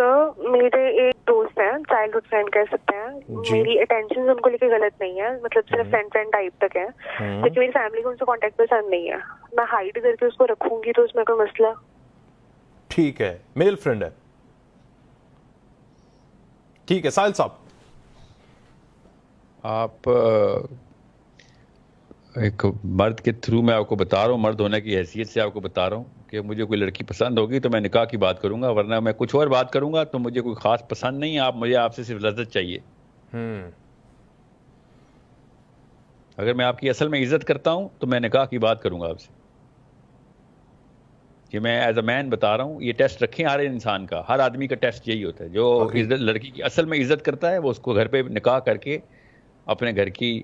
سر میرے ایک دوست ہیں, چائلڈ ہوڈ فرینڈ کہہ سکتے ہیں, میری اٹینشن ان کو لے کے غلط نہیں ہے, مطلب صرف فرینڈ ٹائپ تک ہے, لیکن میری فیملی کو ان سے کانٹیکٹ پسند نہیں ہے. میں ہائڈ کر کے اس کو رکھوں گی تو اس میں کوئی مسئلہ؟ ٹھیک ہے, میل فرینڈ ہے, ٹھیک ہے. ساحل صاحب, آپ ایک مرد کے تھرو میں آپ کو بتا رہا ہوں, مرد ہونے کی حیثیت سے آپ کو بتا رہا ہوں کہ مجھے کوئی لڑکی پسند ہوگی تو میں نکاح کی بات کروں گا, ورنہ میں کچھ اور بات کروں گا تو مجھے کوئی خاص پسند نہیں ہے. مجھے آپ سے صرف لذت چاہیے. اگر میں آپ کی اصل میں عزت کرتا ہوں تو میں نکاح کی بات کروں گا آپ سے. کہ میں ایز اے مین بتا رہا ہوں, یہ ٹیسٹ رکھیں ہر انسان کا, ہر آدمی کا ٹیسٹ یہی ہوتا ہے. جو لڑکی کی اصل میں عزت کرتا ہے وہ اس کو گھر پہ نکاح کر کے اپنے گھر کی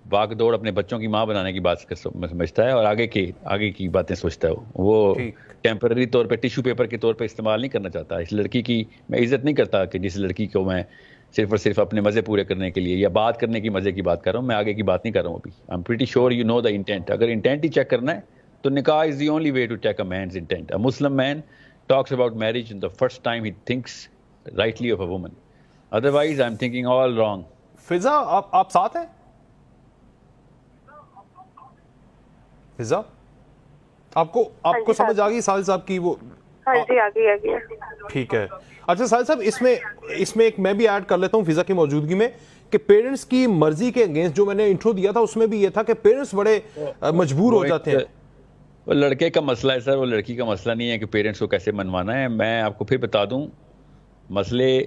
باغ دوڑ اپنے بچوں کی ماں بنانے کی بات سمجھتا ہے, اور آگے کی باتیں سوچتا ہے. وہ ٹیمپرری طور پہ ٹیشو پیپر کے طور پہ استعمال نہیں کرنا چاہتا. اس لڑکی کی میں عزت نہیں کرتا کہ جس لڑکی کو میں صرف اور صرف اپنے مزے پورے کرنے کے لیے یا بات کرنے کی مزے کی بات کر رہا ہوں. میں آگے کی بات نہیں کر رہا ہوں ابھی. I am pretty sure you know the intent. اگر انٹینٹ ہی چیک کرنا ہے تو nikah is the only way to check a man's intent. A Muslim man talks about marriage in the first time ہی thinks rightly of a woman, otherwise I am thinking all wrong. Fiza آپ ساتھ ہیں؟ فضا آپ کو سمجھ آ گئی ساحل صاحب کی؟ وہ ہاں جی آ گئی. ٹھیک ہے. اچھا ساحل صاحب, اس میں ایک میں بھی ایڈ کر لیتا ہوں فضا کی موجودگی میں کہ پیرنٹس کی مرضی کے اگینسٹ, جو میں نے انٹرو دیا تھا اس میں بھی یہ تھا کہ پیرنٹس بڑے مجبور ہو جاتے ہیں. وہ لڑکے کا مسئلہ ہے سر, وہ لڑکی کا مسئلہ نہیں ہے کہ پیرنٹس کو کیسے منوانا ہے. میں آپ کو پھر بتا دوں, مسئلے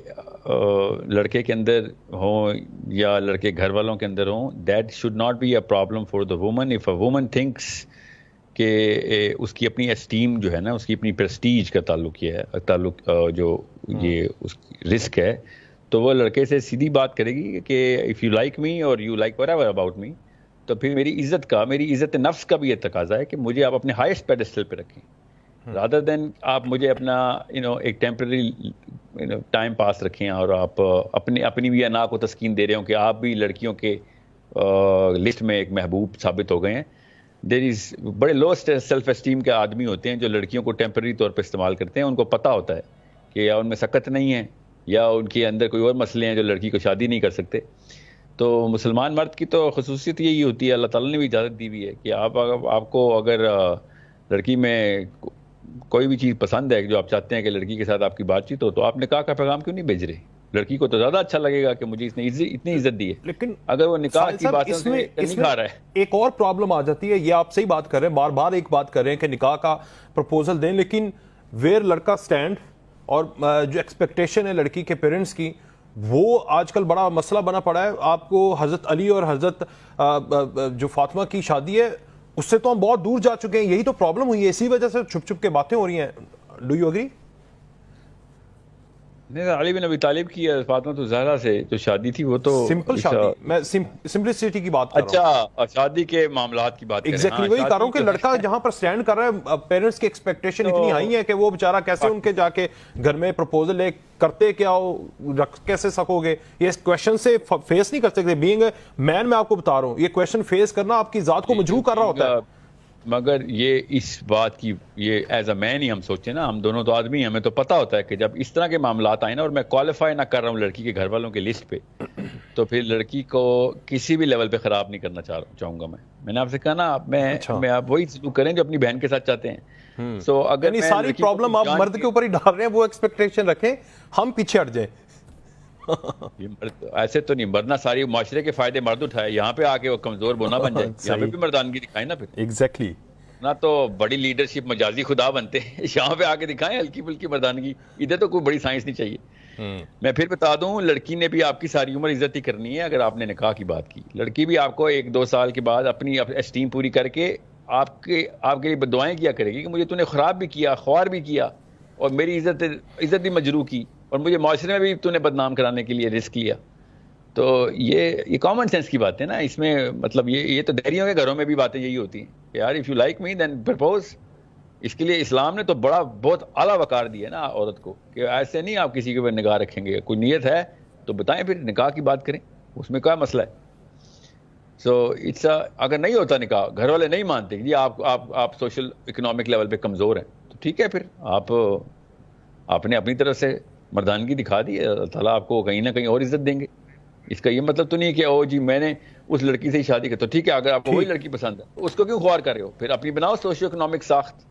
لڑکے کے اندر ہوں یا لڑکے گھر والوں کے اندر ہوں, that should not be a problem for the woman. If a woman thinks کہ اس کی اپنی اسٹیم جو ہے نا, اس کی اپنی پریسٹیج کا تعلق جو یہ اس رسک ہے, تو وہ لڑکے سے سیدھی بات کرے گی کہ اف یو لائک می اور you like what ever about me, تو پھر میری عزت نفس کا بھی یہ تقاضا ہے کہ مجھے آپ اپنے ہائیسٹ پیڈسٹل پہ رکھیں, رادر دین آپ مجھے اپنا ایک ٹیمپرری ٹائم پاس رکھیں, اور آپ اپنی بھی انا کو تسکین دے رہے ہوں کہ آپ بھی لڑکیوں کے لسٹ میں ایک محبوب ثابت ہو گئے ہیں. دیر از بڑے لو سیلف اسٹیم کے آدمی ہوتے ہیں جو لڑکیوں کو ٹیمپرری طور پہ استعمال کرتے ہیں. ان کو پتہ ہوتا ہے کہ یا ان میں سکت نہیں ہے یا ان کے اندر کوئی اور مسئلے ہیں جو لڑکی کو شادی نہیں کر سکتے. تو مسلمان مرد کی تو خصوصیت یہی ہوتی ہے, اللہ تعالیٰ نے بھی اجازت دی ہوئی ہے کہ آپ کو اگر لڑکی میں کوئی بھی چیز پسند ہے جو آپ چاہتے ہیں کہ لڑکی کے ساتھ آپ کی بات چیت ہو, تو آپ نکاح کا پیغام کیوں نہیں بھیج رہے؟ لڑکی کو تو زیادہ اچھا لگے گا کہ مجھے اس نے اتنی عزت دی ہے. لیکن اگر وہ نکاح کی بات نہیں کھا رہا ہے, ایک اور پرابلم آ جاتی ہے. یہ آپ صحیح بات کر رہے ہیں, بار بار ایک بات کر رہے ہیں کہ نکاح کا پرپوزل دیں, لیکن ویئر لڑکا سٹینڈ اور جو ایکسپیکٹیشن ہے لڑکی کے پیرنٹس کی, وہ آج کل بڑا مسئلہ بنا پڑا ہے. آپ کو حضرت علی اور حضرت جو فاطمہ کی شادی ہے اس سے تو ہم بہت دور جا چکے ہیں. یہی تو پرابلم ہوئی ہے, اسی وجہ سے چھپ چھپ کے باتیں ہو رہی ہیں. Do you agree? نہیں, علی بن ابی طالب کی فاطمہ تو زہرا سے جو شادی تھی وہ تو سمپل شادی, میں سمپلسٹی کی بات کر رہا ہوں. اچھا, شادی کے معاملات کی بات کر رہے ہیں. ایگزیکٹلی وہی کر رہا ہوں کہ لڑکا جہاں پر سٹینڈ کر رہا ہے, پیرنٹس کی ایکسپیکٹیشن اتنی ہائی ہے کہ وہ بیچارہ کیسے ان کے جا کے گھر میں پرپوزل لے کرتے کیا ہو, رکھ کیسے سکو گے, یہ کویشچن سے فیس نہیں کر سکتے. بینگ اے مین میں آپ کو بتا رہا ہوں, یہ کویشچن فیس کرنا آپ کی ذات کو مجروح کر رہا ہوتا ہے. مگر یہ اس بات کی یہ ایز اے مین ہی ہم سوچیں نا, ہم دونوں تو آدمی ہیں, ہمیں تو پتہ ہوتا ہے کہ جب اس طرح کے معاملات آئیں نا, اور میں کوالیفائی نہ کر رہا ہوں لڑکی کے گھر والوں کے لسٹ پہ, تو پھر لڑکی کو کسی بھی لیول پہ خراب نہیں کرنا چاہوں گا. میں نے آپ سے کہا نا, آپ وہی سلوک کریں جو اپنی بہن کے ساتھ چاہتے ہیں. سو اگر ساری پرابلم آپ مرد کے اوپر ہی ڈال رہے ہیں, وہ ایکسپیکٹیشن رکھیں, ہم پیچھے ہٹ جائیں. ایسے تو نہیں, ورنہ ساری معاشرے کے فائدے مرد اٹھائے, یہاں پہ آ کے وہ کمزور بونا بن جائے, یہاں پہ بھی مردانگی دکھائیں نا. پھر ایگزیکٹلی نہ تو بڑی لیڈرشپ مجازی خدا بنتے ہیں, یہاں پہ آ کے دکھائیں ہلکی پھلکی مردانگی. ادھر تو کوئی بڑی سائنس نہیں چاہیے. میں پھر بتا دوں, لڑکی نے بھی آپ کی ساری عمر عزت ہی کرنی ہے. اگر آپ نے نکاح کی بات کی, لڑکی بھی آپ کو 1-2 سال کے بعد اپنی اسٹیم پوری کر کے آپ کے لیے دعائیں کیا کرے گی کہ مجھے تو نے خراب بھی کیا, خوار بھی کیا, اور میری عزت بھی مجروح کی, اور مجھے معاشرے میں بھی تو نے بدنام کرانے کے لیے رسک لیا. تو یہ کامن سینس کی بات ہے نا. اس میں مطلب یہ تو دہریوں کے گھروں میں بھی باتیں یہی ہوتی ہیں کہ یار if you like me then propose. اس کے لیے اسلام نے تو بہت اعلیٰ وقار دیا ہے نا عورت کو, کہ ایسے نہیں آپ کسی کے اوپر نگاہ رکھیں گے. کوئی نیت ہے تو بتائیں, پھر نکاح کی بات کریں, اس میں کیا مسئلہ ہے. سو اگر نہیں ہوتا نکاح, گھر والے نہیں مانتے جی آپ سوشل اکنامک لیول پہ کمزور ہیں, تو ٹھیک ہے, پھر آپ نے اپنی طرف سے مردانگی دکھا دی ہے، اللہ تعالیٰ آپ کو کہیں نہ کہیں اور عزت دیں گے. اس کا یہ مطلب تو نہیں کہ او جی میں نے اس لڑکی سے ہی شادی کی تو ٹھیک ہے، اگر آپ کو وہی لڑکی پسند ہے اس کو کیوں خوار کر رہے ہو؟ پھر اپنی بناؤ سوشیو اکنامک ساخت،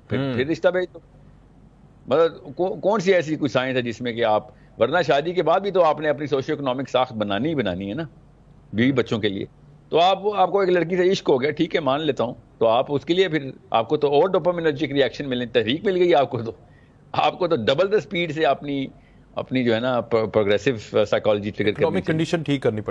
پھر رشتہ بھیج دو. مطلب کون سی ایسی کوئی سائنس ہے جس میں کہ آپ، ورنہ شادی کے بعد بھی تو آپ نے اپنی سوشیو اکنامک ساخت بنانی ہے نا بیوی بچوں کے لیے. تو آپ کو ایک لڑکی سے عشق ہو گیا، ٹھیک ہے مان لیتا ہوں، تو آپ اس کے لیے پھر آپ کو تو اور ڈوپامینرجک ری ایکشن ملنے، تحریک مل گئی آپ کو تو ڈبل دا سپیڈ سے اپنی جو ہے نا پروگریسو سائیکالوجی ٹریگر کرنی اکنامک کنڈیشن ٹھیک کرنی پڑے.